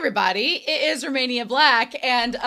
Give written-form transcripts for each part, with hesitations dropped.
everybody, it is Romania Black, and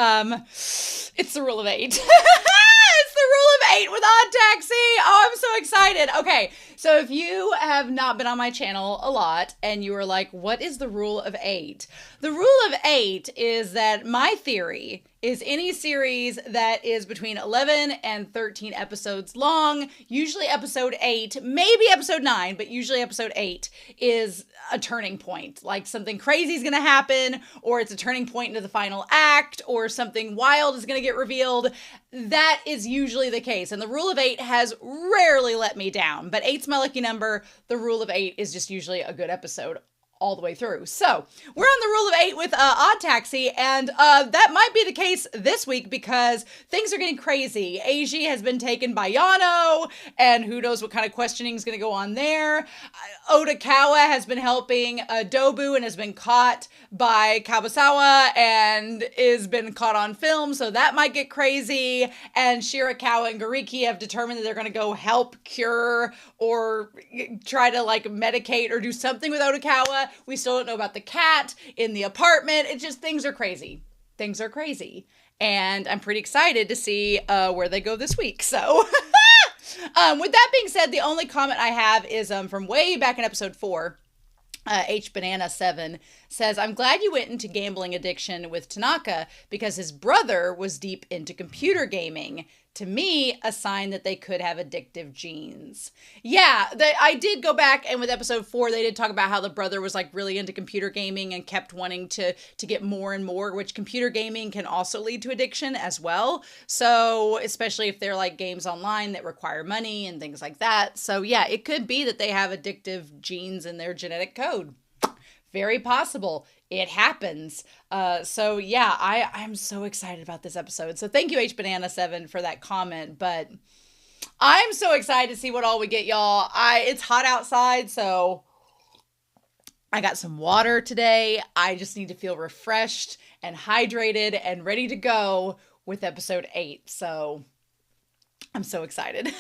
it's the rule of 8. It's the rule of 8 with Odd Taxi. Oh, I'm so excited. Okay, so if you have not been on my channel a lot and you are like, what is the rule of 8? The rule of 8 is that my theory is any series that is between 11 and 13 episodes long, usually episode 8, maybe episode 9, but usually episode 8 is a turning point. Like something crazy is going to happen, or it's a turning point into the final act, or something wild is going to get revealed. That is usually the case. And the rule of 8 has rarely let me down, but 8's my lucky number. The rule of 8 is just usually a good episode all the way through. So we're on the rule of 8 with Odd Taxi, and that might be the case this week because things are getting crazy. Eiji has been taken by Yano, and who knows what kind of questioning is going to go on there. Odokawa has been helping Dobu and has been caught by Kawasawa and is been caught on film, so that might get crazy. And Shirakawa and Goriki have determined that they're going to go help cure or try to like medicate or do something with Odokawa. We still don't know about the cat in the apartment. It's just things are crazy. Things are crazy. And I'm pretty excited to see where they go this week. So with that being said, the only comment I have is from way back in episode 4. HBanana7 says, I'm glad you went into gambling addiction with Tanaka because his brother was deep into computer gaming. To me, a sign that they could have addictive genes. Yeah, I did go back, and with episode 4, they did talk about how the brother was like really into computer gaming and kept wanting to get more and more, which computer gaming can also lead to addiction as well. So especially if they're like games online that require money and things like that. So yeah, it could be that they have addictive genes in their genetic code. Very possible. It happens. So yeah, I'm so excited about this episode. So thank you, HBanana7, for that comment. But I'm so excited to see what all we get, y'all. It's hot outside, so I got some water today. I just need to feel refreshed and hydrated and ready to go with episode 8. So I'm so excited.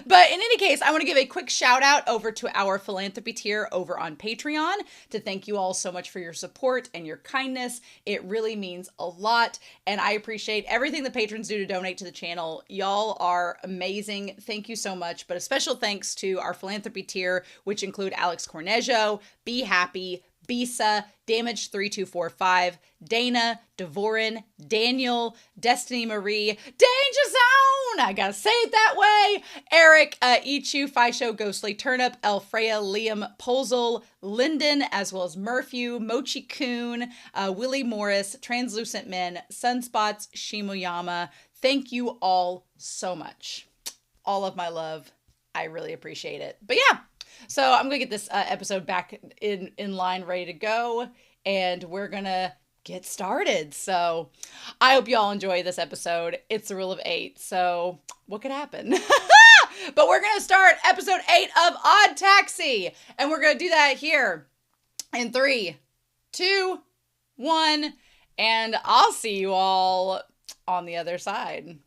But in any case, I want to give a quick shout out over to our philanthropy tier over on Patreon to thank you all so much for your support and your kindness. It really means a lot, and I appreciate everything the patrons do to donate to the channel. Y'all are amazing. Thank you so much. But a special thanks to our philanthropy tier, which include Alex Cornejo, Be Happy, Bisa, Damage3245, Dana, Devorin, Daniel, Destiny Marie, Danger Zone! I gotta say it that way! Eric, Ichu, Fisho, Ghostly Turnip, Elfreya, Liam, Polzel, Lyndon, as well as Murphew, Mochi Coon, Willie Morris, Translucent Men, Sunspots, Shimoyama. Thank you all so much. All of my love. I really appreciate it. But yeah. So I'm going to get this episode back in line, ready to go, and we're going to get started. So I hope you all enjoy this episode. It's the rule of 8, so what could happen? But we're going to start episode 8 of Odd Taxi, and we're going to do that here in 3, 2, 1, and I'll see you all on the other side.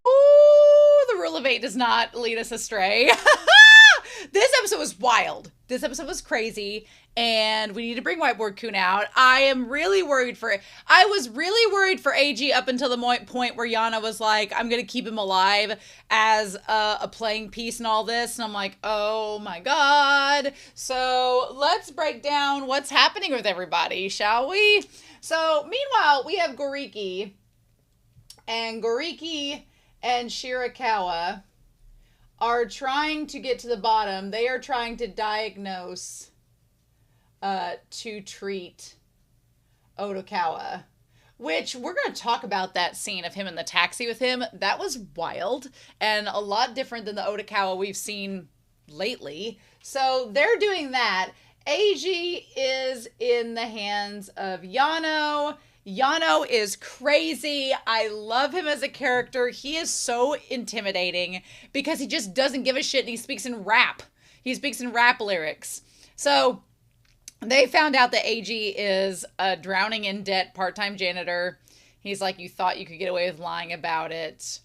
Ooh, the rule of 8 does not lead us astray. This episode was wild. This episode was crazy, and we need to bring Whiteboard Coon out. I am really worried for it. I was really worried for Eiji up until the point where Yano was like, I'm going to keep him alive as a playing piece and all this. And I'm like, oh my God. So let's break down what's happening with everybody, shall we? So meanwhile, we have Goriki and Shirakawa are trying to get to the bottom. They are trying to diagnose, to treat Odokawa, which we're going to talk about that scene of him in the taxi with him. That was wild and a lot different than the Odokawa we've seen lately. So they're doing that. Eiji is in the hands of Yano. Yano is crazy. I love him as a character. He is so intimidating because he just doesn't give a shit, and he speaks in rap. He speaks in rap lyrics. So they found out that Eiji is a drowning in debt part-time janitor. He's like, you thought you could get away with lying about it.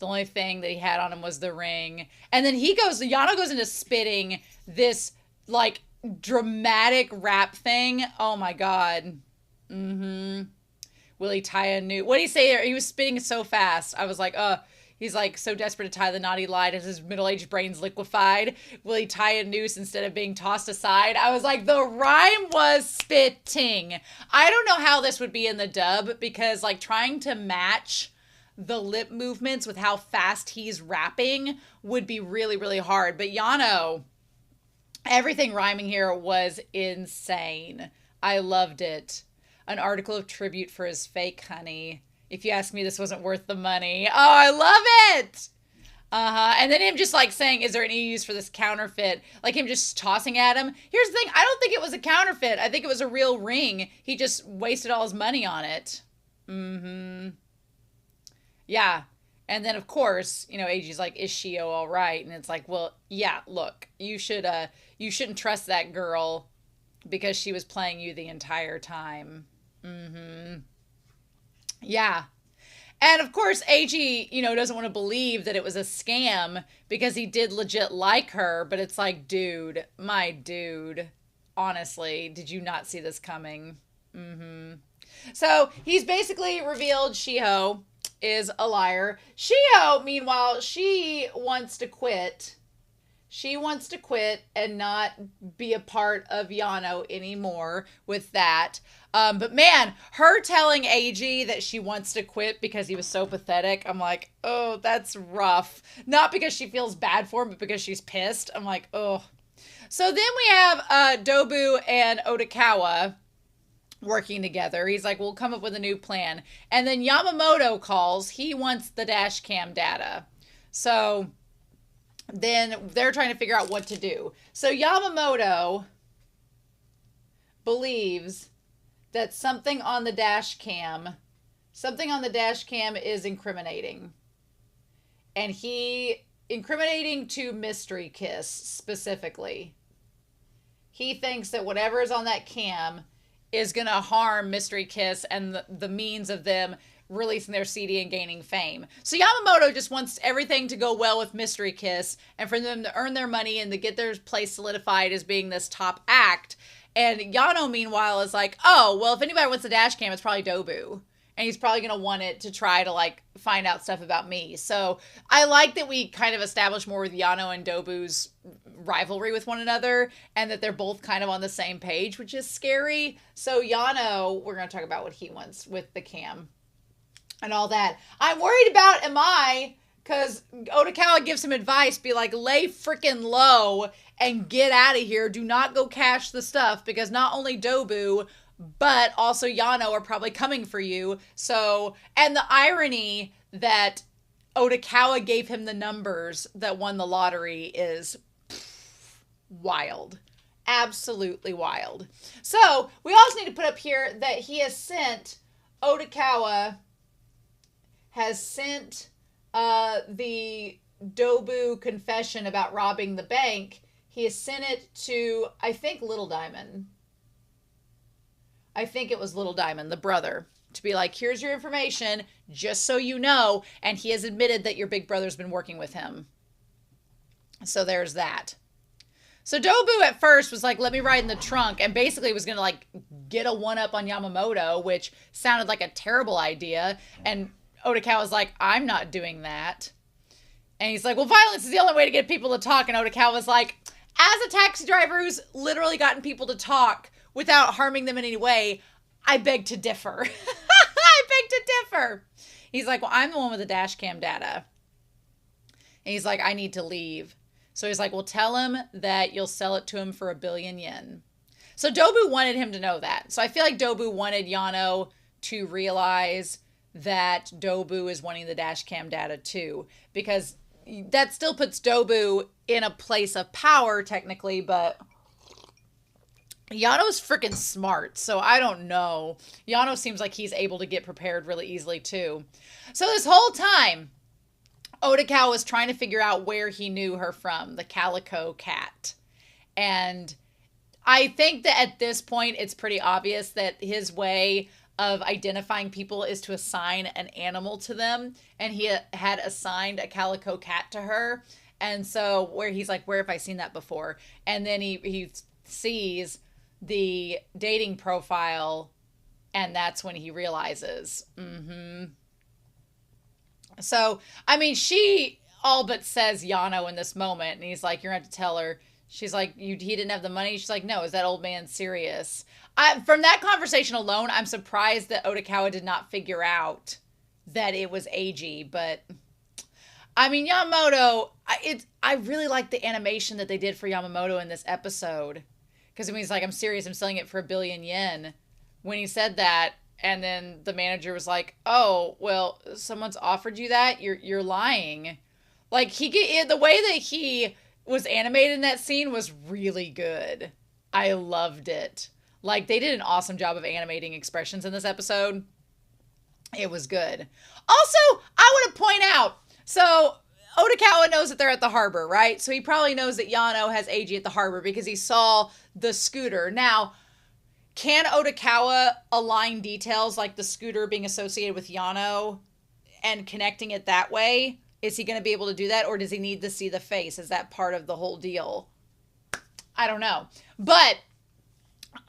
The only thing that he had on him was the ring. And then Yano goes into spitting this, like, dramatic rap thing. Oh my God. Mm-hmm. Will he tie a noose? What did he say there? He was spitting so fast. I was like, he's like so desperate to tie the naughty lie as his middle-aged brain's liquefied. Will he tie a noose instead of being tossed aside? I was like, the rhyme was spitting. I don't know how this would be in the dub because, like, trying to match the lip movements with how fast he's rapping would be really, really hard. But Yano, everything rhyming here was insane. I loved it. An article of tribute for his fake honey. If you ask me, this wasn't worth the money. Oh, I love it. And then him just like saying, is there any use for this counterfeit? Like him just tossing at him. Here's the thing. I don't think it was a counterfeit. I think it was a real ring. He just wasted all his money on it. Mm-hmm. Yeah. And then of course, you know, Eiji's like, is Shio all right? And it's like, well, yeah, look, you shouldn't trust that girl because she was playing you the entire time. Mm-hmm. Yeah. And of course, Eiji, you know, doesn't want to believe that it was a scam because he did legit like her. But it's like, dude, my dude, honestly, did you not see this coming? Mm-hmm. So he's basically revealed Shiho is a liar. Shiho, meanwhile, she wants to quit. She wants to quit and not be a part of Yano anymore with that. But man, her telling Eiji that she wants to quit because he was so pathetic, I'm like, oh, that's rough. Not because she feels bad for him, but because she's pissed. I'm like, oh. So then we have Dobu and Odokawa working together. He's like, we'll come up with a new plan. And then Yamamoto calls. He wants the dash cam data. So then they're trying to figure out what to do. So Yamamoto believes that something on the dash cam is incriminating. And incriminating to Mystery Kiss specifically. He thinks that whatever is on that cam is going to harm Mystery Kiss and the means of them releasing their CD and gaining fame. So Yamamoto just wants everything to go well with Mystery Kiss and for them to earn their money and to get their place solidified as being this top act. And Yano, meanwhile, is like, oh, well, if anybody wants a dash cam, it's probably Dobu. And he's probably going to want it to try to, like, find out stuff about me. So I like that we kind of establish more with Yano and Dobu's rivalry with one another and that they're both kind of on the same page, which is scary. So Yano, we're going to talk about what he wants with the cam and all that. I'm worried about Amai because Odokawa gives him advice, be like, lay freaking low and get out of here. Do not go cash the stuff because not only Dobu, but also Yano are probably coming for you. So, and the irony that Odokawa gave him the numbers that won the lottery is wild. Absolutely wild. So, we also need to put up here that Odokawa has sent the Dobu confession about robbing the bank. He has sent it to, I think, Little Diamond. I think it was Little Diamond, the brother, to be like, here's your information, just so you know. And he has admitted that your big brother's been working with him. So there's that. So Dobu at first was like, let me ride in the trunk, and basically was going to like get a one-up on Yamamoto, which sounded like a terrible idea. And Odokawa was like, I'm not doing that. And he's like, well, violence is the only way to get people to talk. And Odokawa was like, as a taxi driver who's literally gotten people to talk without harming them in any way, I beg to differ. I beg to differ. He's like, well, I'm the one with the dash cam data. And he's like, I need to leave. So he's like, well, tell him that you'll sell it to him for 1 billion yen. So Dobu wanted him to know that. So I feel like Dobu wanted Yano to realize that Dobu is wanting the dash cam data too. Because that still puts Dobu in a place of power technically, but Yano's freaking smart, so I don't know. Yano seems like he's able to get prepared really easily, too. So this whole time, Odokawa was trying to figure out where he knew her from, the Calico Cat. And I think that at this point, it's pretty obvious that his way of identifying people is to assign an animal to them. And he had assigned a calico cat to her. And so where he's like, where have I seen that before? And then he sees the dating profile, and that's when he realizes. So, I mean, she all but says Yano in this moment, and he's like, you're going to have to tell her. She's like, he didn't have the money? She's like, no, is that old man serious? From that conversation alone, I'm surprised that Odokawa did not figure out that it was Eiji, but I mean, Yamamoto, I really like the animation that they did for Yamamoto in this episode. Because I mean, he's like, I'm serious, I'm selling it for 1 billion yen. When he said that, and then the manager was like, oh, well, someone's offered you that? You're lying. Like, the way that he was animated in that scene was really good. I loved it. Like, they did an awesome job of animating expressions in this episode. It was good. Also, I want to point out, so Odokawa knows that they're at the harbor, right? So he probably knows that Yano has Eiji at the harbor because he saw the scooter. Now, can Odokawa align details like the scooter being associated with Yano and connecting it that way? Is he going to be able to do that, or does he need to see the face? Is that part of the whole deal? I don't know. But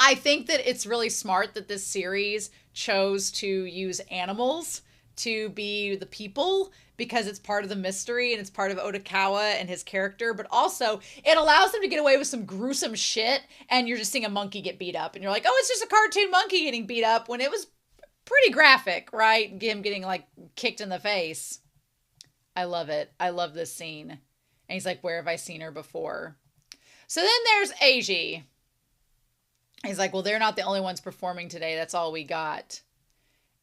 I think that it's really smart that this series chose to use animals to be the people, because it's part of the mystery and it's part of Odokawa and his character, but also it allows them to get away with some gruesome shit, and you're just seeing a monkey get beat up and you're like, oh, it's just a cartoon monkey getting beat up, when it was pretty graphic, right? Him getting like kicked in the face. I love it. I love this scene. And he's like, where have I seen her before? So then there's Eiji. He's like, well, they're not the only ones performing today. That's all we got.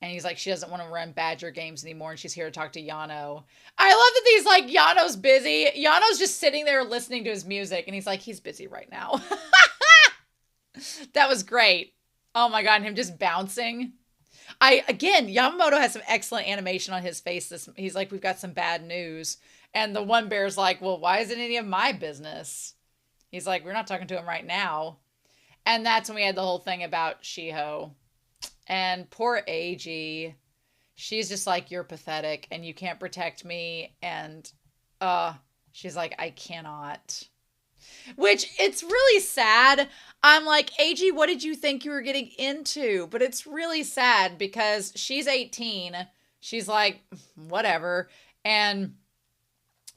And he's like, she doesn't want to run Badger games anymore, and she's here to talk to Yano. I love that he's like, Yano's busy. Yano's just sitting there listening to his music, and he's like, he's busy right now. That was great. Oh my God, and him just bouncing. Again, Yamamoto has some excellent animation on his face. He's like, we've got some bad news. And the one bear's like, well, why is it any of my business? He's like, we're not talking to him right now. And that's when we had the whole thing about Shiho. And poor Eiji, she's just like, you're pathetic and you can't protect me. And she's like, I cannot. Which, it's really sad. I'm like, Eiji, what did you think you were getting into? But it's really sad because she's 18. She's like, whatever. And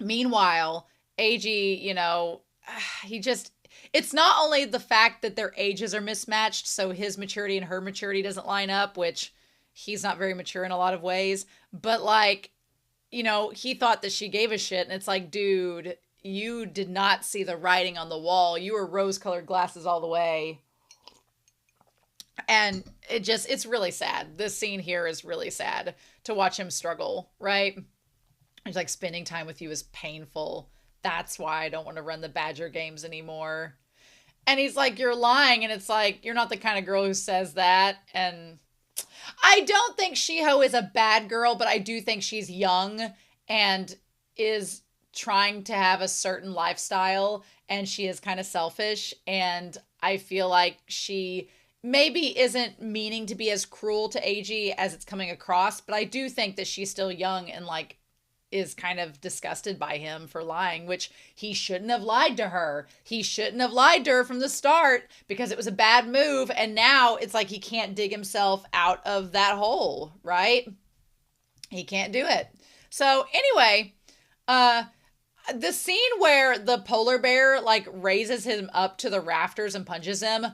meanwhile, Eiji, you know, it's not only the fact that their ages are mismatched, so his maturity and her maturity doesn't line up, which he's not very mature in a lot of ways, but like, you know, he thought that she gave a shit, and it's like, dude, you did not see the writing on the wall. You were rose-colored glasses all the way. And it's really sad. This scene here is really sad to watch him struggle, right? He's like, spending time with you is painful. That's why I don't want to run the Badger games anymore. And he's like, you're lying. And it's like, you're not the kind of girl who says that. And I don't think Shiho is a bad girl, but I do think she's young and is trying to have a certain lifestyle, and she is kind of selfish. And I feel like she maybe isn't meaning to be as cruel to Eiji as it's coming across, but I do think that she's still young and like is kind of disgusted by him for lying, which he shouldn't have lied to her. He shouldn't have lied to her from the start because it was a bad move. And now it's like he can't dig himself out of that hole, right? He can't do it. So anyway, the scene where the polar bear like raises him up to the rafters and punches him,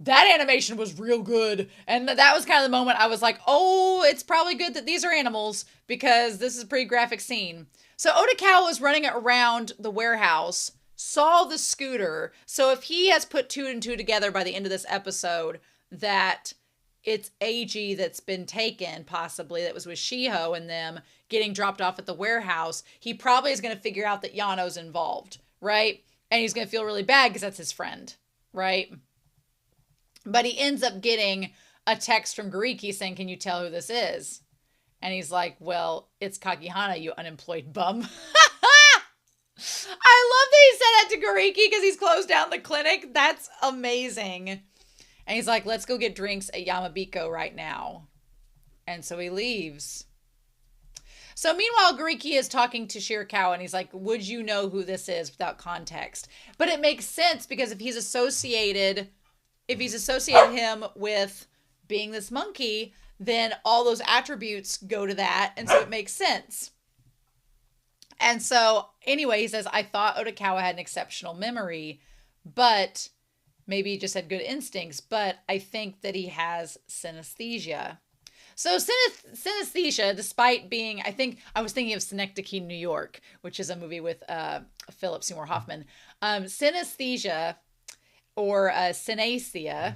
that animation was real good. And that was kind of the moment I was like, oh, it's probably good that these are animals because this is a pretty graphic scene. So Odokawa was running around the warehouse, saw the scooter. So if he has put 2 and 2 together by the end of this episode that it's Eiji that's been taken, possibly, that was with Shiho and them getting dropped off at the warehouse, he probably is going to figure out that Yano's involved, right? And he's going to feel really bad because that's his friend, right? But he ends up getting a text from Gariki saying, can you tell who this is? And he's like, well, it's Kakihana, you unemployed bum. I love that he said that to Gariki because he's closed down the clinic. That's amazing. And he's like, let's go get drinks at Yamabiko right now. And so he leaves. So meanwhile, Gariki is talking to Shirakawa and he's like, would you know who this is without context? But it makes sense because if he's associated him with being this monkey, then all those attributes go to that. And so it makes sense. And so anyway, he says, I thought Odokawa had an exceptional memory, but maybe he just had good instincts. But I think that he has synesthesia. So synesthesia, despite being, I was thinking of Synecdoche, New York, which is a movie with Philip Seymour Hoffman. Synesthesia, or synesthesia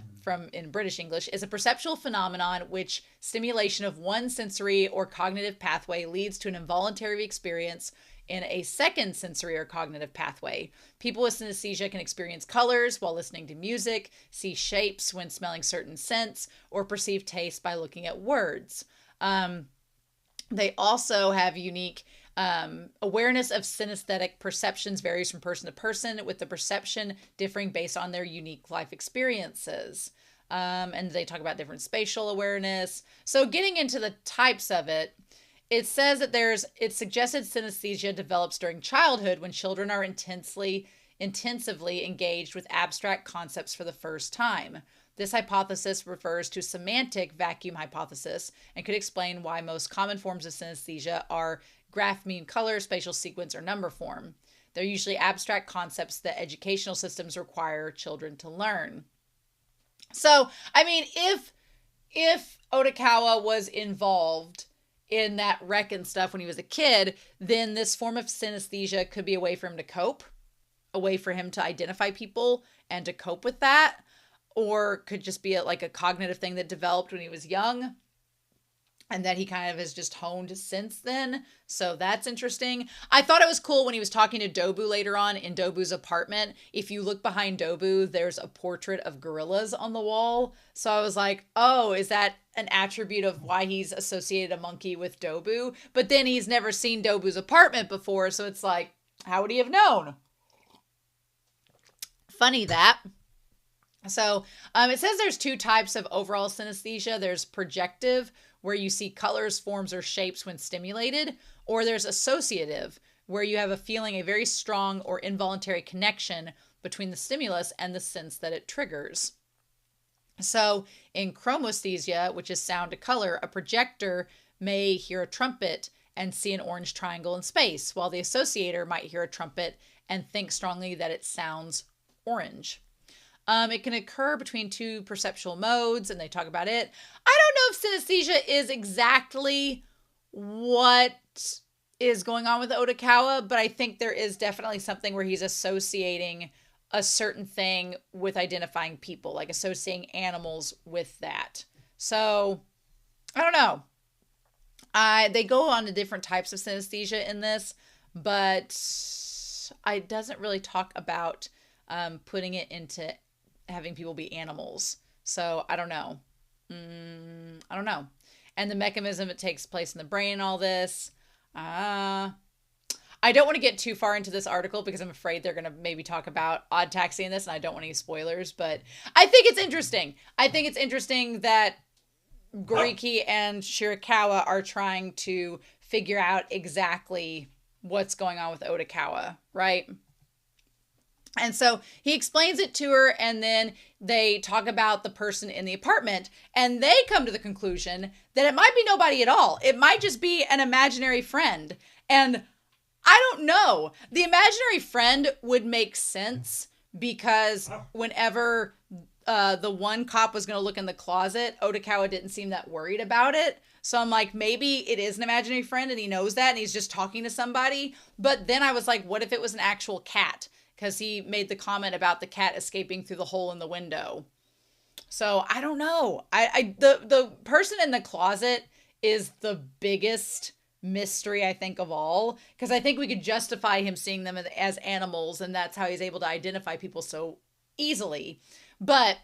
in British English, is a perceptual phenomenon which stimulation of one sensory or cognitive pathway leads to an involuntary experience in a second sensory or cognitive pathway. People with synesthesia can experience colors while listening to music, see shapes when smelling certain scents, or perceive taste by looking at words. They also have unique awareness of synesthetic perceptions varies from person to person, with the perception differing based on their unique life experiences. And they talk about different spatial awareness. So getting into the types of it, it says that it's suggested synesthesia develops during childhood when children are intensively engaged with abstract concepts for the first time. This hypothesis refers to semantic vacuum hypothesis and could explain why most common forms of synesthesia are graph, mean, color, spatial sequence, or number form. They're usually abstract concepts that educational systems require children to learn. So, I mean, if Odokawa was involved in that wreck and stuff when he was a kid, then this form of synesthesia could be a way for him to cope, a way for him to identify people and to cope with that, or could just be like a cognitive thing that developed when he was young and that he kind of has just honed since then. So that's interesting. I thought it was cool when he was talking to Dobu later on in Dobu's apartment. If you look behind Dobu, there's a portrait of gorillas on the wall. So I was like, oh, is that an attribute of why he's associated a monkey with Dobu? But then he's never seen Dobu's apartment before. So it's like, how would he have known? Funny that. So it says there's two types of overall synesthesia. There's projective, where you see colors, forms, or shapes when stimulated, or there's associative, where you have a very strong or involuntary connection between the stimulus and the sense that it triggers. So in chromesthesia, which is sound to color, a projector may hear a trumpet and see an orange triangle in space, while the associator might hear a trumpet and think strongly that it sounds orange. It can occur between two perceptual modes, and they talk about it. I don't know if synesthesia is exactly what is going on with Odokawa, but I think there is definitely something where he's associating a certain thing with identifying people, like associating animals with that. So, I don't know. They go on to different types of synesthesia in this, but it doesn't really talk about putting it into having people be animals. So I don't know. I don't know. And the mechanism it takes place in the brain, all this. I don't want to get too far into this article because I'm afraid they're going to maybe talk about Odd Taxi in this, and I don't want any spoilers, but I think it's interesting. I think it's interesting that Gariki and Shirakawa are trying to figure out exactly what's going on with Odokawa, right? And so he explains it to her, and then they talk about the person in the apartment, and they come to the conclusion that it might be nobody at all. It might just be an imaginary friend. And I don't know. The imaginary friend would make sense because whenever the one cop was going to look in the closet, Odokawa didn't seem that worried about it. So I'm like, maybe it is an imaginary friend and he knows that and he's just talking to somebody. But then I was like, what if it was an actual cat? Because he made the comment about the cat escaping through the hole in the window. So I don't know. The person in the closet is the biggest mystery, I think, of all. Because I think we could justify him seeing them as animals, and that's how he's able to identify people so easily. But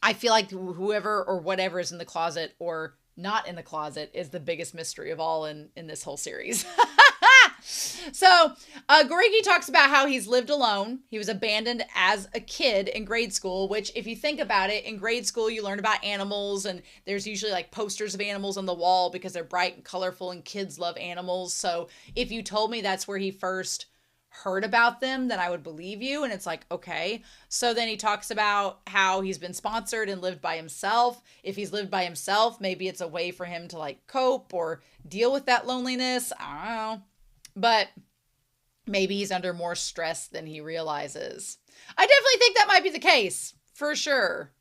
I feel like whoever or whatever is in the closet or not in the closet is the biggest mystery of all in this whole series. So, Goriki talks about how he's lived alone. He was abandoned as a kid in grade school, which, if you think about it, in grade school, you learn about animals, and there's usually like posters of animals on the wall because they're bright and colorful, and kids love animals. So, if you told me that's where he first heard about them, then I would believe you. And it's like, okay. So then he talks about how he's been sponsored and lived by himself. If he's lived by himself, maybe it's a way for him to like cope or deal with that loneliness. I don't know. But maybe he's under more stress than he realizes. I definitely think that might be the case, for sure.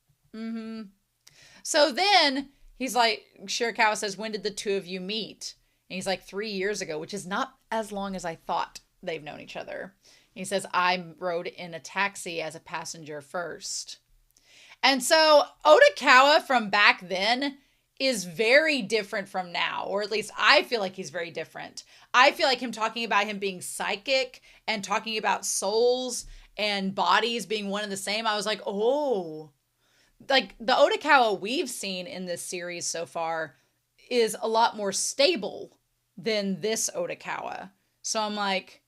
So then he's like, Shirakawa says, when did the two of you meet? And he's like, 3 years ago, which is not as long as I thought they've known each other. He says, I rode in a taxi as a passenger first. And so Odokawa from back then is very different from now, or at least I feel like he's very different. I feel like him talking about him being psychic and talking about souls and bodies being one and the same. I was like, oh, like the Odokawa we've seen in this series so far is a lot more stable than this Odokawa. So I'm like,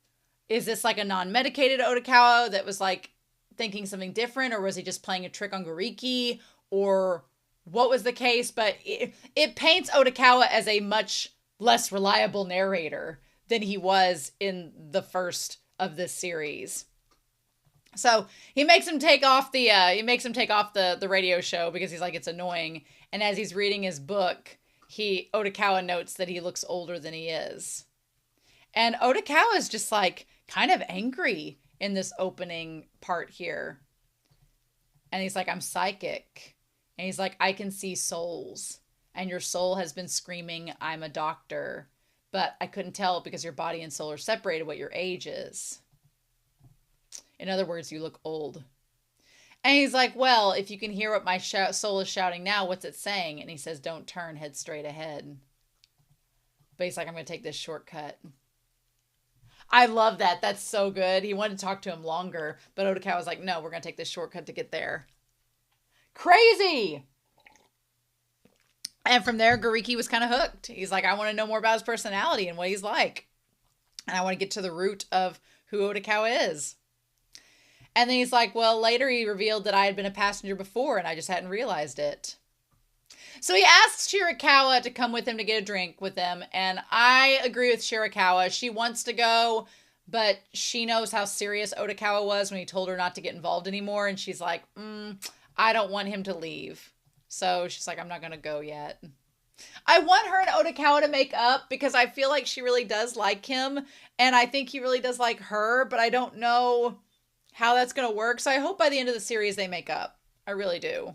is this like a non-medicated Odokawa that was like thinking something different, or was he just playing a trick on Goriki, or what was the case? But it paints Odokawa as a much less reliable narrator than he was in the first of this series. So he makes him take off the radio show because he's like, it's annoying. And as he's reading his book, Odokawa notes that he looks older than he is. And Odokawa is just like kind of angry in this opening part here. And he's like, I'm psychic. And he's like, I can see souls. And your soul has been screaming, I'm a doctor. But I couldn't tell because your body and soul are separated what your age is. In other words, you look old. And he's like, well, if you can hear what my soul is shouting now, what's it saying? And he says, don't turn, head straight ahead. But he's like, I'm going to take this shortcut. I love that. That's so good. He wanted to talk to him longer, but Odokawa was like, no, we're going to take this shortcut to get there. Crazy! And from there, Goriki was kind of hooked. He's like, I want to know more about his personality and what he's like. And I want to get to the root of who Odokawa is. And then he's like, well, later he revealed that I had been a passenger before and I just hadn't realized it. So he asks Shirakawa to come with him to get a drink with him. And I agree with Shirakawa. She wants to go, but she knows how serious Odokawa was when he told her not to get involved anymore. And she's like, I don't want him to leave. So she's like, I'm not going to go yet. I want her and Odokawa to make up because I feel like she really does like him. And I think he really does like her, but I don't know how that's going to work. So I hope by the end of the series they make up. I really do.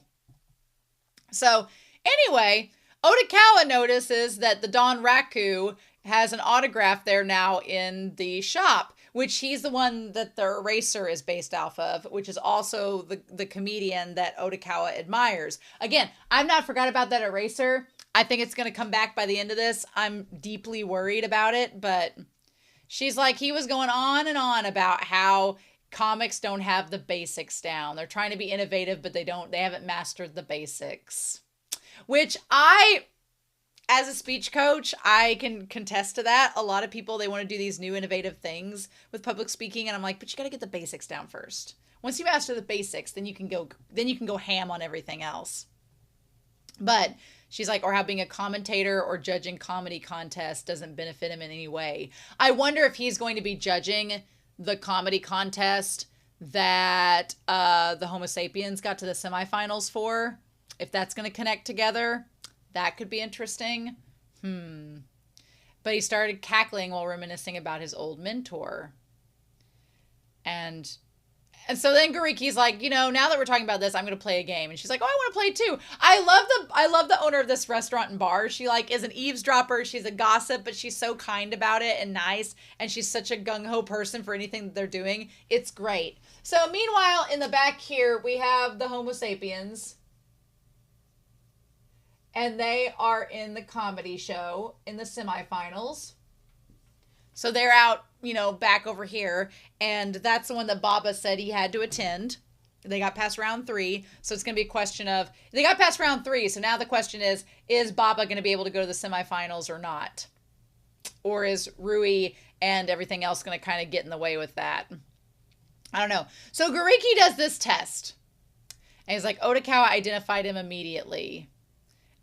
So anyway, Odokawa notices that the Don Raku has an autograph there now in the shop, which he's the one that the eraser is based off of, which is also the comedian that Odokawa admires. Again, I've not forgot about that eraser. I think it's going to come back by the end of this. I'm deeply worried about it, but she's like, he was going on and on about how comics don't have the basics down. They're trying to be innovative, but they haven't mastered the basics. Which as a speech coach, I can contest to that. A lot of people, they want to do these new innovative things with public speaking, and I'm like, but you got to get the basics down first. Once you master the basics, then you can go ham on everything else. But she's like, or how being a commentator or judging comedy contests doesn't benefit him in any way. I wonder if he's going to be judging the comedy contest that the Homo sapiens got to the semifinals for. If that's going to connect together, that could be interesting. But he started cackling while reminiscing about his old mentor. And so then Goriki's like, now that we're talking about this, I'm going to play a game. And she's like, oh, I want to play too. I love the owner of this restaurant and bar. She is an eavesdropper. She's a gossip, but she's so kind about it and nice. And she's such a gung-ho person for anything that they're doing. It's great. So meanwhile, in the back here, we have the Homo sapiens. And they are in the comedy show in the semifinals. So they're out, back over here. And that's the one that Baba said he had to attend. They got past round 3. So it's going to be a question of, they got past round 3. So now the question is Baba going to be able to go to the semifinals or not? Or is Rui and everything else going to kind of get in the way with that. I don't know. So Gariki does this test. And he's like, Odokawa identified him immediately.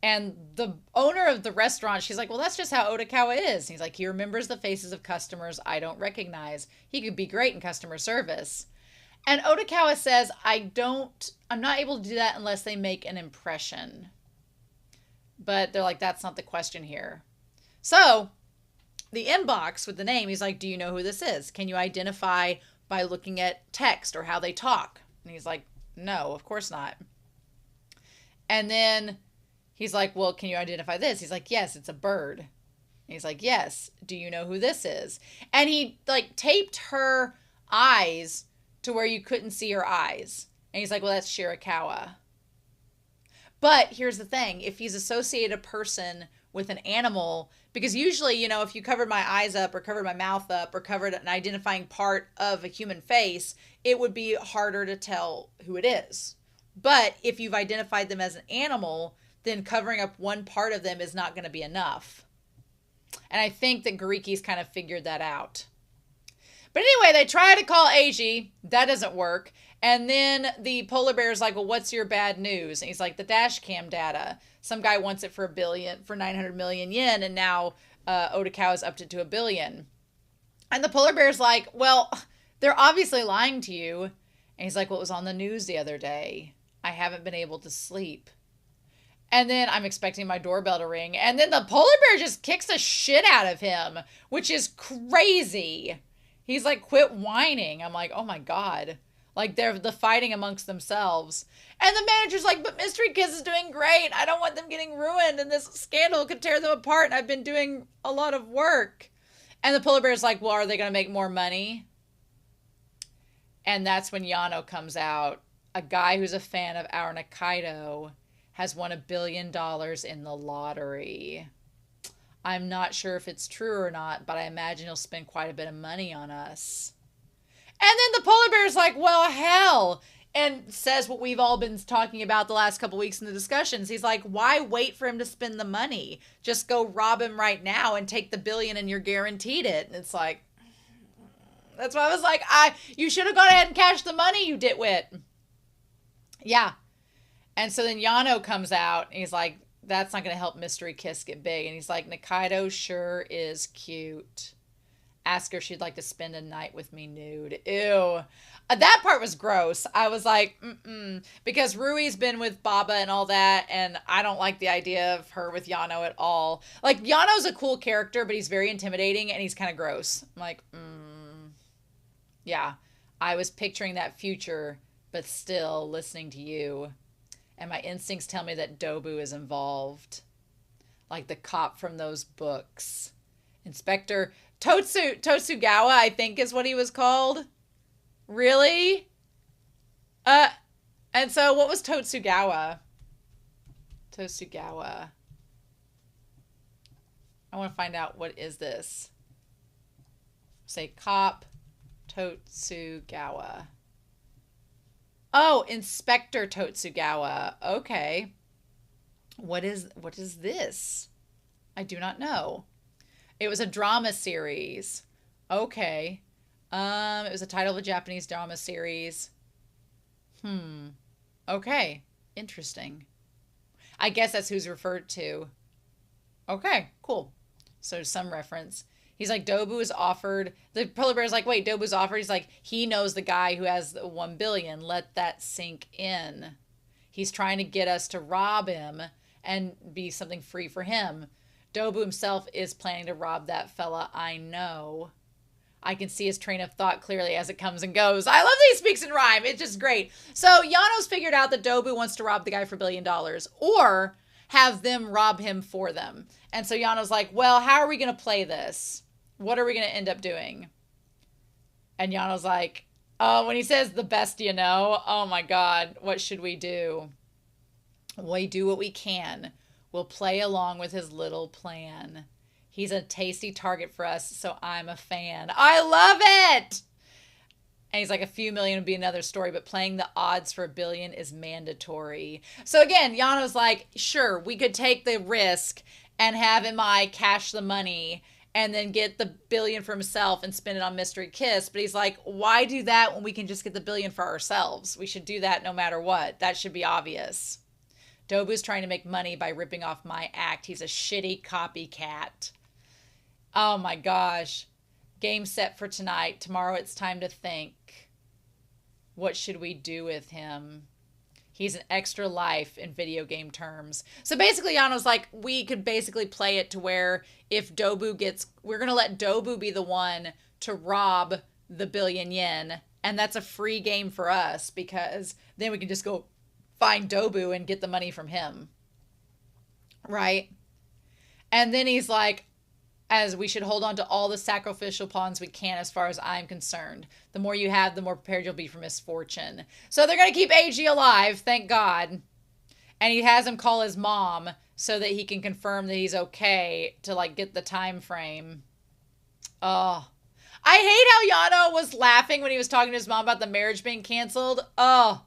And the owner of the restaurant, she's like, well, that's just how Odokawa is. And he's like, he remembers the faces of customers I don't recognize. He could be great in customer service. And Odokawa says, I'm not able to do that unless they make an impression. But they're like, that's not the question here. So the inbox with the name, he's like, do you know who this is? Can you identify by looking at text or how they talk? And he's like, no, of course not. And then he's like, well, can you identify this? He's like, yes, it's a bird. And he's like, yes, do you know who this is? And he like taped her eyes to where you couldn't see her eyes. And he's like, well, that's Shirakawa. But here's the thing. If he's associated a person with an animal, because usually, you know, if you covered my eyes up or covered my mouth up or covered an identifying part of a human face, it would be harder to tell who it is. But if you've identified them as an animal, then covering up one part of them is not going to be enough. And I think that Gariki's kind of figured that out. But anyway, they try to call Eiji. That doesn't work. And then the polar bear is like, well, what's your bad news? And he's like, the dash cam data. Some guy wants it for 900 million yen, and now Odokawa's upped it to 1 billion. And the polar bear's like, well, they're obviously lying to you. And he's like, well, it was on the news the other day. I haven't been able to sleep. And then I'm expecting my doorbell to ring. And then the polar bear just kicks the shit out of him, which is crazy. He's like, quit whining. I'm like, oh my God. Like they're the fighting amongst themselves. And the manager's like, but Mystery Kiss is doing great. I don't want them getting ruined. And this scandal could tear them apart. And I've been doing a lot of work. And the polar bear's like, well, are they going to make more money? And that's when Yano comes out. A guy who's a fan of our Nikaido has won $1 billion in the lottery. I'm not sure if it's true or not, but I imagine he'll spend quite a bit of money on us. And then the polar bear's like, well, hell, and says what we've all been talking about the last couple weeks in the discussions. He's like, why wait for him to spend the money? Just go rob him right now and take the $1 billion and you're guaranteed it. And it's like, that's why I was like, you should have gone ahead and cashed the money, you ditwit. Yeah. And so then Yano comes out and he's like, that's not going to help Mystery Kiss get big. And he's like, Nikaido sure is cute. Ask her if she'd like to spend a night with me nude. Ew. That part was gross. I was like, because Rui's been with Baba and all that, and I don't like the idea of her with Yano at all. Like, Yano's a cool character, but he's very intimidating, and he's kind of gross. I'm like, yeah. I was picturing that future, but still listening to you. And my instincts tell me that Dobu is involved. Like the cop from those books. Inspector Totsugawa, I think is what he was called. Really? And so what was Totsugawa? I want to find out, what is this? Say cop Totsugawa. Oh, Inspector Totsugawa. Okay. What is this? I do not know. It was a drama series. Okay. It was a title of a Japanese drama series. Okay. Interesting. I guess that's who's referred to. Okay, cool. So some reference. He's like, Dobu is offered. The polar bear's like, wait, Dobu's offered. He's like, he knows the guy who has the 1 billion. Let that sink in. He's trying to get us to rob him and be something free for him. Dobu himself is planning to rob that fella. I know. I can see his train of thought clearly as it comes and goes. I love that he speaks in rhyme. It's just great. So Yano's figured out that Dobu wants to rob the guy for $1 billion or have them rob him for them. And so Yano's like, well, how are we going to play this? What are we going to end up doing? And Yano's like, oh, when he says the best you know, oh my God, what should we do? We do what we can. We'll play along with his little plan. He's a tasty target for us, so I'm a fan. I love it! And he's like, a few million would be another story, but playing the odds for $1 billion is mandatory. So again, Yano's like, sure, we could take the risk and have Imai cash the money and then get the billion for himself and spend it on Mystery Kiss. But he's like, why do that when we can just get the billion for ourselves? We should do that no matter what. That should be obvious. Dobu's trying to make money by ripping off my act. He's a shitty copycat. Oh my gosh. Game set for tonight. Tomorrow it's time to think. What should we do with him? He's an extra life in video game terms. So basically, Yano's like, we could basically play it to where if Dobu gets... We're going to let Dobu be the one to rob the billion yen. And that's a free game for us because then we can just go find Dobu and get the money from him. Right? And then he's like, as we should hold on to all the sacrificial pawns we can as far as I'm concerned. The more you have, the more prepared you'll be for misfortune. So they're going to keep Eiji alive, thank God. And he has him call his mom so that he can confirm that he's okay to, like, get the time frame. Oh. I hate how Yano was laughing when he was talking to his mom about the marriage being canceled. Oh.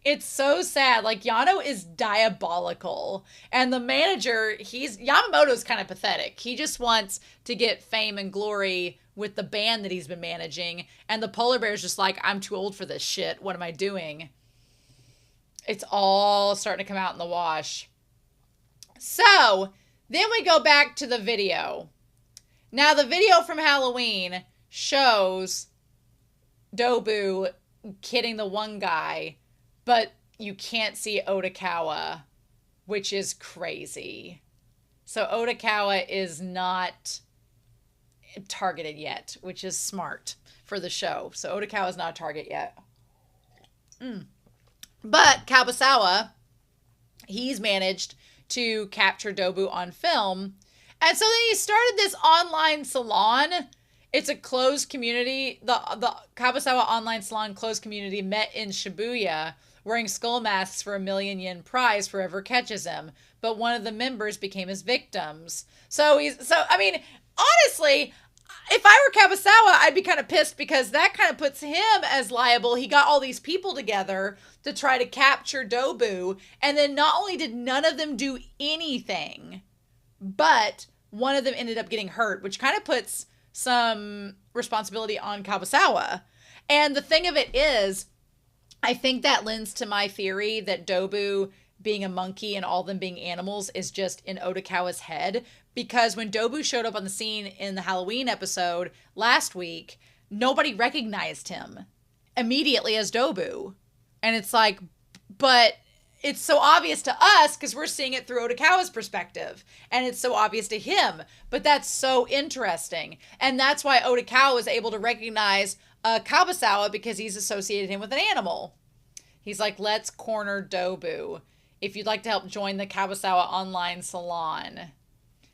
It's so sad. Like, Yano is diabolical. And the manager, Yamamoto's kind of pathetic. He just wants to get fame and glory with the band that he's been managing. And the polar bear's just like, I'm too old for this shit. What am I doing? It's all starting to come out in the wash. So, then we go back to the video. Now, the video from Halloween shows Dobu kidding the one guy, but you can't see Odokawa, which is crazy. So Odokawa is not targeted yet, which is smart for the show. So Odokawa is not a target yet. But Kawasawa, he's managed to capture Dobu on film. And so then he started this online salon. It's a closed community. The Kawasawa online salon closed community met in Shibuya, wearing skull masks for a 1,000,000 yen prize for whoever catches him. But one of the members became his victims. So I mean, honestly, if I were Kawasawa, I'd be kind of pissed because that kind of puts him as liable. He got all these people together to try to capture Dobu. And then not only did none of them do anything, but one of them ended up getting hurt, which kind of puts some responsibility on Kawasawa. And the thing of it is, I think that lends to my theory that Dobu being a monkey and all of them being animals is just in Odokawa's head. Because when Dobu showed up on the scene in the Halloween episode last week, nobody recognized him immediately as Dobu. And it's like, but it's so obvious to us because we're seeing it through Odokawa's perspective. And it's so obvious to him. But that's so interesting. And that's why Odokawa was able to recognize Kawasawa because he's associated him with an animal. He's like, let's corner Dobu. If you'd like to help join the Kawasawa online salon,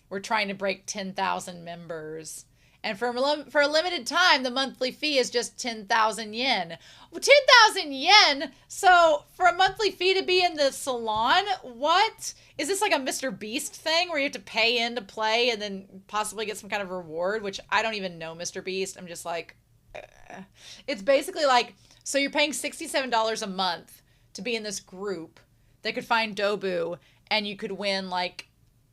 we're trying to break 10,000 members. And for a limited time, the monthly fee is just 10,000 yen. Well, 10,000 yen? So for a monthly fee to be in the salon, what? Is this like a Mr. Beast thing where you have to pay in to play and then possibly get some kind of reward? Which I don't even know Mr. Beast. I'm just like... It's basically like, so you're paying $67 a month to be in this group that could find Dobu and you could win like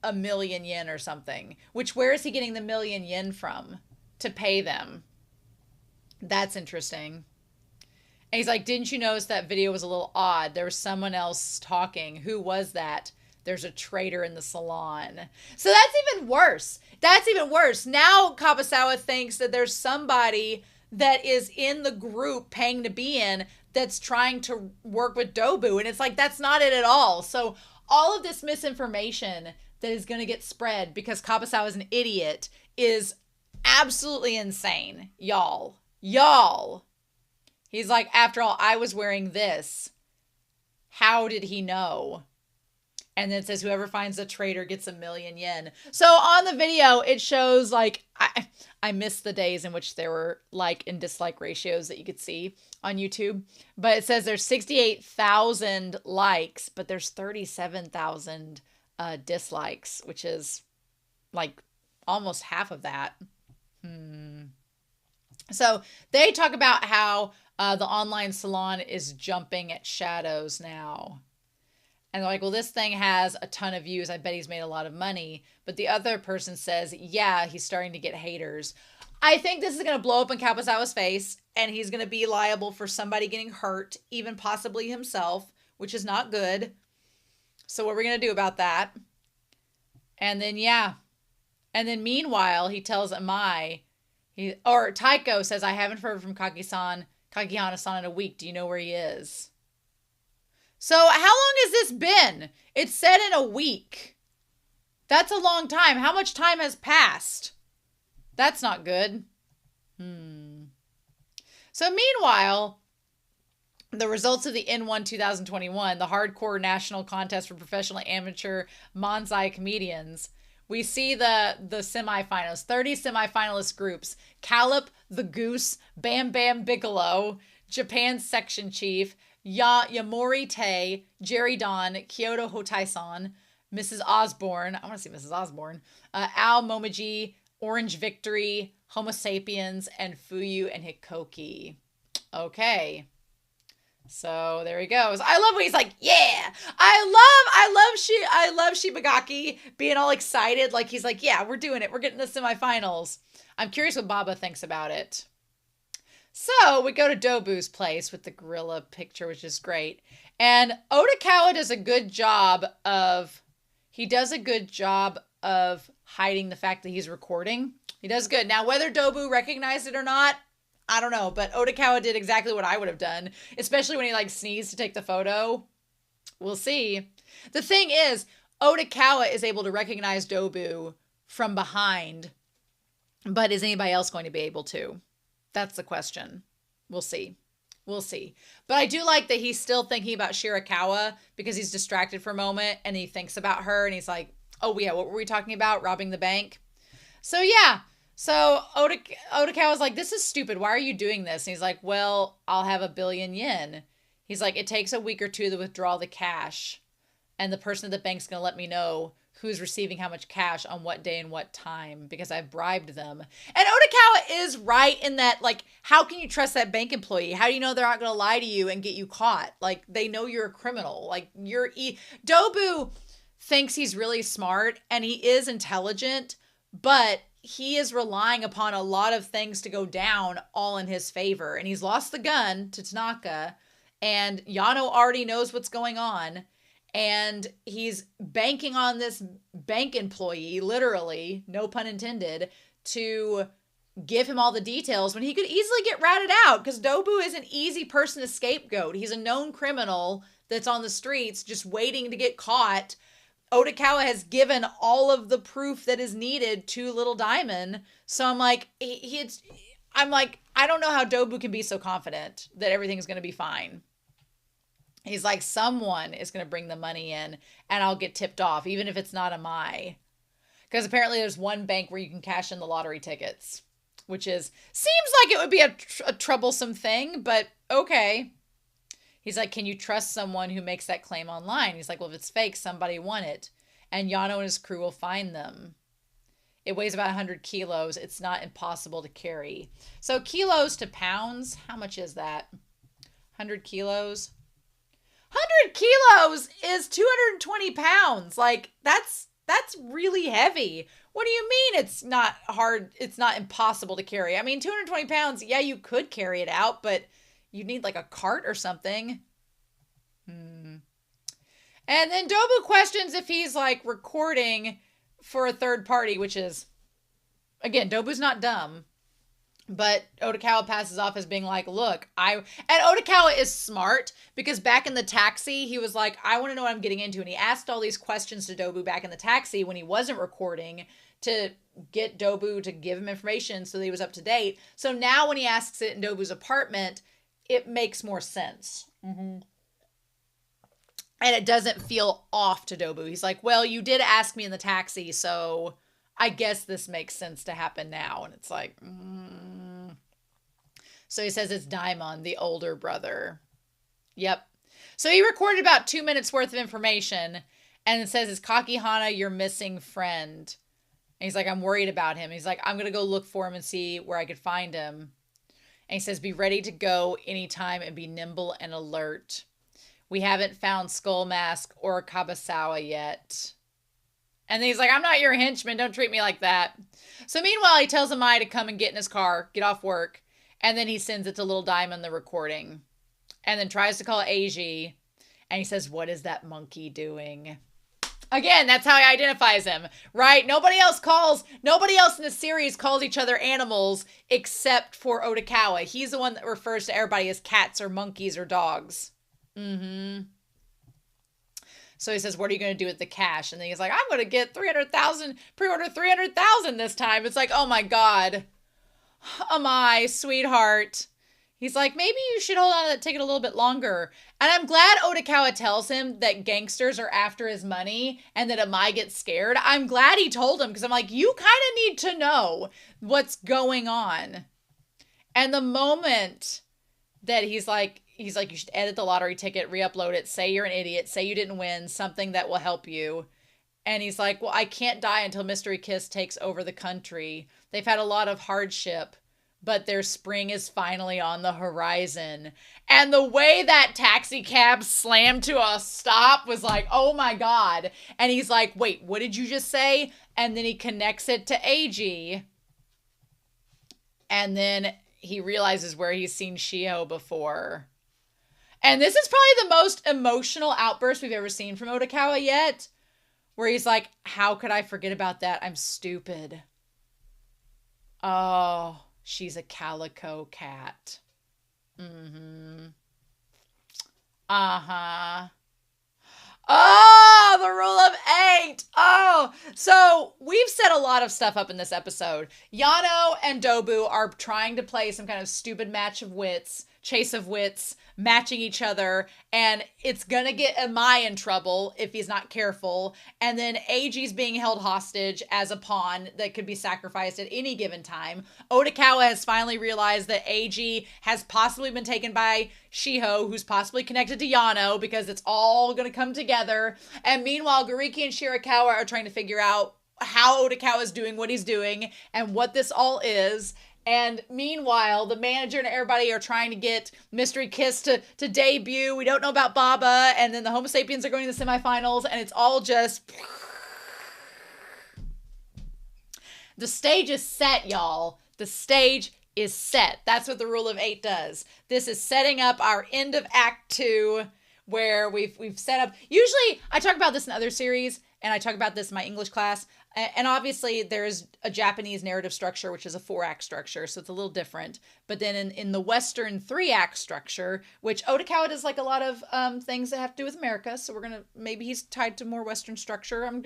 1,000,000 yen or something. Which, where is he getting the 1,000,000 yen from to pay them? That's interesting. And he's like, didn't you notice that video was a little odd? There was someone else talking. Who was that? There's a traitor in the salon. So that's even worse. That's even worse. Now Kawasawa thinks that there's somebody that is in the group paying to be in that's trying to work with Dobu. And it's like, that's not it at all. So all of this misinformation that is going to get spread because Kawasawa is an idiot is absolutely insane. Y'all. He's like, after all, I was wearing this. How did he know? And then it says, whoever finds the traitor gets 1,000,000 yen. So on the video, it shows like, I missed the days in which there were like and dislike ratios that you could see on YouTube. But it says there's 68,000 likes, but there's 37,000 dislikes, which is like almost half of that. So they talk about how the online salon is jumping at shadows now. And they're like, well, this thing has a ton of views. I bet he's made a lot of money. But the other person says, yeah, he's starting to get haters. I think this is going to blow up in Kawasawa's face, and he's going to be liable for somebody getting hurt, even possibly himself, which is not good. So what are we going to do about that? And then, yeah. And then meanwhile, he tells Amai, Taiko says, I haven't heard from Kakihana-san in a week. Do you know where he is? So how long has this been? It's said in a week. That's a long time. How much time has passed? That's not good. So meanwhile, the results of the N1 2021, the hardcore national contest for professional amateur Manzai comedians, we see the semifinals, 30 semifinalist groups. Calip the Goose, Bam Bam Bigelow, Japan's section chief, Yamori Tay, Jerry Don, Kyoto Hotai-san, Mrs. Osborne, I want to see Mrs. Osborne, Ao Momiji, Orange Victory, Homo Sapiens, and Fuyu and Hikoki. Okay. So there he goes. I love when he's like, yeah, I love Shibagaki being all excited. Like he's like, yeah, we're doing it. We're getting the semifinals. I'm curious what Baba thinks about it. So we go to Dobu's place with the gorilla picture, which is great. And Odokawa does a good job of hiding the fact that he's recording. He does good. Now, whether Dobu recognized it or not, I don't know. But Odokawa did exactly what I would have done, especially when he like sneezed to take the photo. We'll see. The thing is, Odokawa is able to recognize Dobu from behind, but is anybody else going to be able to? That's the question. We'll see. We'll see. But I do like that he's still thinking about Shirakawa because he's distracted for a moment and he thinks about her and he's like, oh yeah, what were we talking about? Robbing the bank? So yeah. So Odokawa's like, this is stupid. Why are you doing this? And he's like, well, I'll have 1 billion yen. He's like, it takes a week or two to withdraw the cash. And the person at the bank's going to let me know who's receiving how much cash on what day and what time because I've bribed them. And Odokawa is right in that, like, how can you trust that bank employee? How do you know they're not going to lie to you and get you caught? Like, they know you're a criminal. Like, Dobu thinks he's really smart and he is intelligent, but he is relying upon a lot of things to go down all in his favor. And he's lost the gun to Tanaka, and Yano already knows what's going on. And he's banking on this bank employee, literally, no pun intended, to give him all the details when he could easily get ratted out because Dobu is an easy person to scapegoat. He's a known criminal that's on the streets just waiting to get caught. Odokawa has given all of the proof that is needed to Little Diamond. So I'm like, I don't know how Dobu can be so confident that everything's going to be fine. He's like, someone is going to bring the money in and I'll get tipped off, even if it's not Amai. Because apparently there's one bank where you can cash in the lottery tickets, which seems like it would be a troublesome thing, but okay. He's like, can you trust someone who makes that claim online? He's like, well, if it's fake, somebody won it. And Yano and his crew will find them. It weighs about 100 kilos. It's not impossible to carry. So kilos to pounds, how much is that? 100 kilos? 100 kilos is 220 pounds. Like, that's really heavy. What do you mean it's not hard? It's not impossible to carry. I mean, 220 pounds, yeah, you could carry it out, but you need like a cart or something. And then Dobu questions if he's like recording for a third party, which is, again, Dobu's not dumb. But Odokawa passes off as being like, look, and Odokawa is smart because back in the taxi, he was like, I want to know what I'm getting into. And he asked all these questions to Dobu back in the taxi when he wasn't recording to get Dobu to give him information so that he was up to date. So now when he asks it in Dobu's apartment, it makes more sense. Mm-hmm. And it doesn't feel off to Dobu. He's like, well, you did ask me in the taxi, so I guess this makes sense to happen now. And it's like, So he says it's Daimon, the older brother. Yep. So he recorded about 2 minutes worth of information and it says, it's Kakihana, your missing friend. And he's like, I'm worried about him. He's like, I'm going to go look for him and see where I could find him. And he says, be ready to go anytime and be nimble and alert. We haven't found Skull Mask or Kabasawa yet. And then he's like, I'm not your henchman. Don't treat me like that. So meanwhile, he tells Amai to come and get in his car, get off work. And then he sends it to Little Diamond, the recording. And then tries to call Eiji. And he says, what is that monkey doing? Again, that's how he identifies him, right? Nobody else in the series calls each other animals except for Odokawa. He's the one that refers to everybody as cats or monkeys or dogs. So he says, what are you going to do with the cash? And then he's like, I'm going to get 300,000, pre-order 300,000 this time. It's like, oh my God. Amai, sweetheart. He's like, maybe you should hold on to that ticket a little bit longer. And I'm glad Odokawa tells him that gangsters are after his money and that Amai gets scared. I'm glad he told him because I'm like, you kind of need to know what's going on. And the moment that he's like, you should edit the lottery ticket, re-upload it, say you're an idiot, say you didn't win, something that will help you. And he's like, well, I can't die until Mystery Kiss takes over the country. They've had a lot of hardship, but their spring is finally on the horizon. And the way that taxi cab slammed to a stop was like, oh my God. And he's like, wait, what did you just say? And then he connects it to Eiji. And then he realizes where he's seen Shiho before. And this is probably the most emotional outburst we've ever seen from Odokawa yet. Where he's like, how could I forget about that? I'm stupid. Oh, she's a calico cat. Uh-huh. Oh, the rule of 8. Oh, so we've set a lot of stuff up in this episode. Yano and Dobu are trying to play some kind of stupid chase of wits, matching each other, and it's gonna get Amai in trouble if he's not careful. And then Eiji's being held hostage as a pawn that could be sacrificed at any given time. Odokawa has finally realized that Eiji has possibly been taken by Shiho, who's possibly connected to Yano, because it's all gonna come together. And meanwhile, Gariki and Shirakawa are trying to figure out how Odokawa is doing what he's doing and what this all is. And meanwhile, the manager and everybody are trying to get Mystery Kiss to debut. We don't know about Baba. And then the Homo sapiens are going to the semifinals. And it's all just... The stage is set, y'all. The stage is set. That's what the rule of 8 does. This is setting up our end of Act 2, where we've set up... Usually, I talk about this in other series, and I talk about this in my English class. And obviously, there's a Japanese narrative structure, which is a 4-act structure, so it's a little different. But then in the Western 3-act structure, which Odokawa does like a lot of things that have to do with America, so maybe he's tied to more Western structure. I'm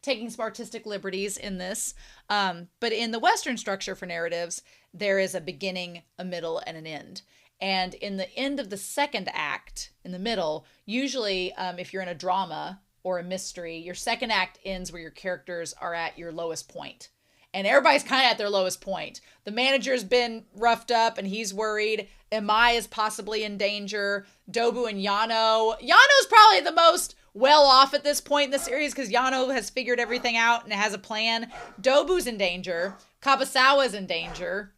taking some artistic liberties in this. But in the Western structure for narratives, there is a beginning, a middle, and an end. And in the end of the 2nd act, in the middle, usually if you're in a drama or a mystery, your 2nd act ends where your characters are at your lowest point. And everybody's kind of at their lowest point. The manager's been roughed up and he's worried. Amai is possibly in danger. Dobu and Yano. Yano's probably the most well off at this point in the series because Yano has figured everything out and has a plan. Dobu's in danger. Kabasawa's in danger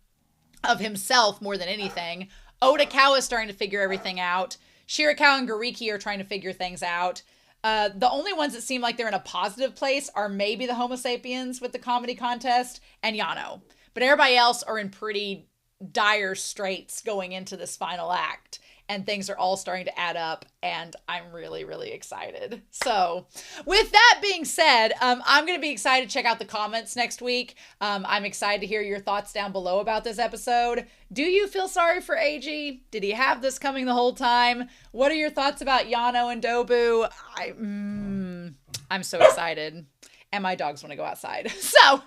of himself more than anything. Odokawa is starting to figure everything out. Shirakawa and Gariki are trying to figure things out. The only ones that seem like they're in a positive place are maybe the Homo sapiens with the comedy contest and Yano. But everybody else are in pretty dire straits going into this final act. And things are all starting to add up. And I'm really, really excited. So with that being said, I'm going to be excited to check out the comments next week. I'm excited to hear your thoughts down below about this episode. Do you feel sorry for Eiji? Did he have this coming the whole time? What are your thoughts about Yano and Dobu? I'm so excited. And my dogs want to go outside. So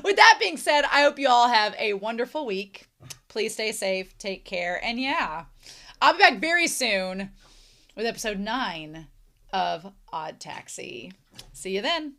with that being said, I hope you all have a wonderful week. Please stay safe, take care, and yeah, I'll be back very soon with episode 9 of Odd Taxi. See you then.